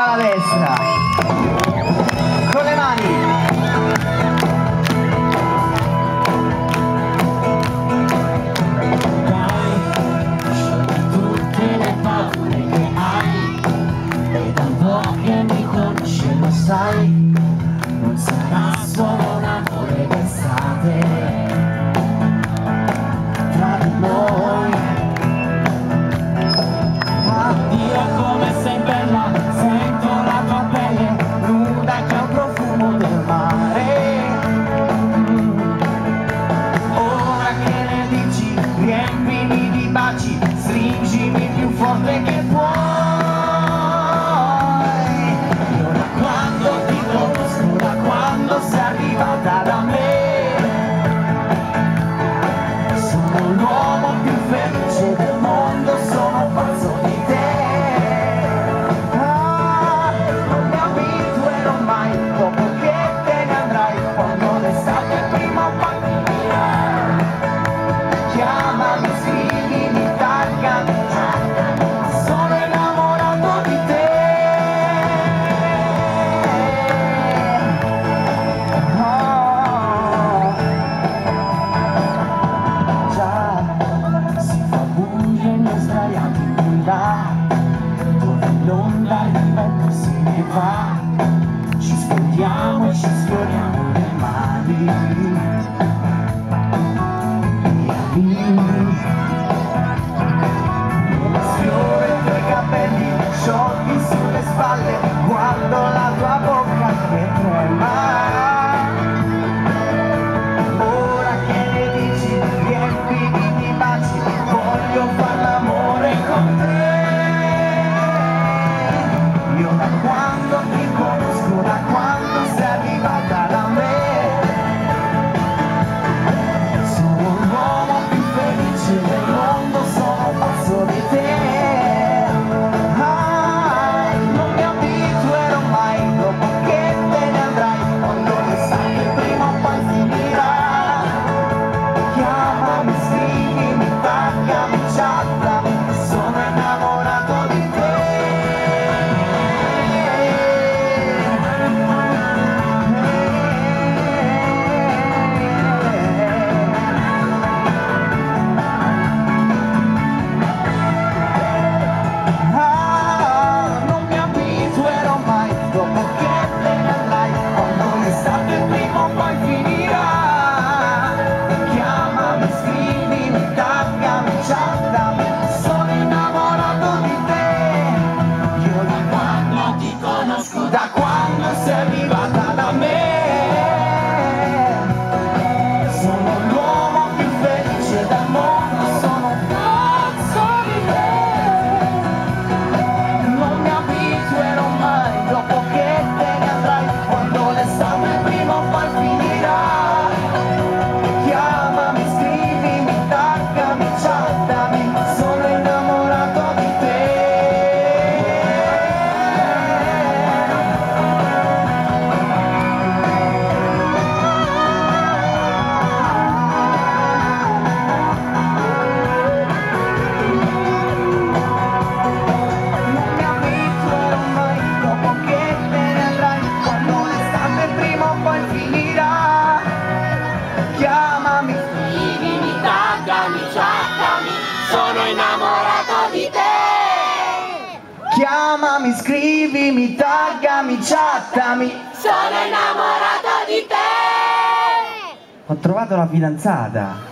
alla destra, con le mani. Dai, tutte le paure che hai, è da un po' che mi conosci, lo sai, non sarà solo un amore d'estate tra di noi. Addio come sei bella, sento la tua pelle nuda che ha un profumo del mare. Ora che ne dici, riempimi di baci, stringimi più forte che puoi. Io da quando ti conosco, da quando sei arrivata da me, sono l'uomo più felice del mondo, sono pazzo di te. Non mi abituerò mai, dopo che te ne andrai, quando l'estate prima o poi finirà. Chiamami, scrivimi, taggami, sono innamorato di te. Già si fa buio e noi sdraiati in là, dove l'onda arriva e se ne va. Ci sfondiamo e ci sfioriamo le mani. E lì sfioro i tuoi capelli sciolti sulle spalle, guardo la tua bocca che trema. Ora che ne dici, riempimi di baci, voglio far l'amore con te. Io da quando ti conosco, da quando sei arrivata da me, sono l'uomo più felice del mondo, sono pazzo di te. Non mi abituerò mai, dopo che te ne andrai, quando l'estate prima o poi finirà. Chiamami, scrivimi, taggami, chattami, sono innamorato di te. Non mi abituerò mai, dopo che te ne andrai, quando l'estate prima o poi finirà. Chiamami, scrivimi, taggami, chattami, sono innamorato di te. Io da quando ti conosco, da quando sei arrivata da me, sono l'uomo più felice del mondo, sono pazzo di te. Non mi abituerò mai, dopo che te ne andrai, quando l'estate prima o poi finirà. Chiamami, scrivimi, taggami, chattami, sono innamorato di te. Non mi abituerò mai, dopo che te ne andrai, quando l'estate prima o poi finirà. Chiamami, scrivimi, taggami, chattami, sono innamorato di te. Chiamami, scrivimi, taggami, chattami, sono innamorato di te. Ho trovato la fidanzata.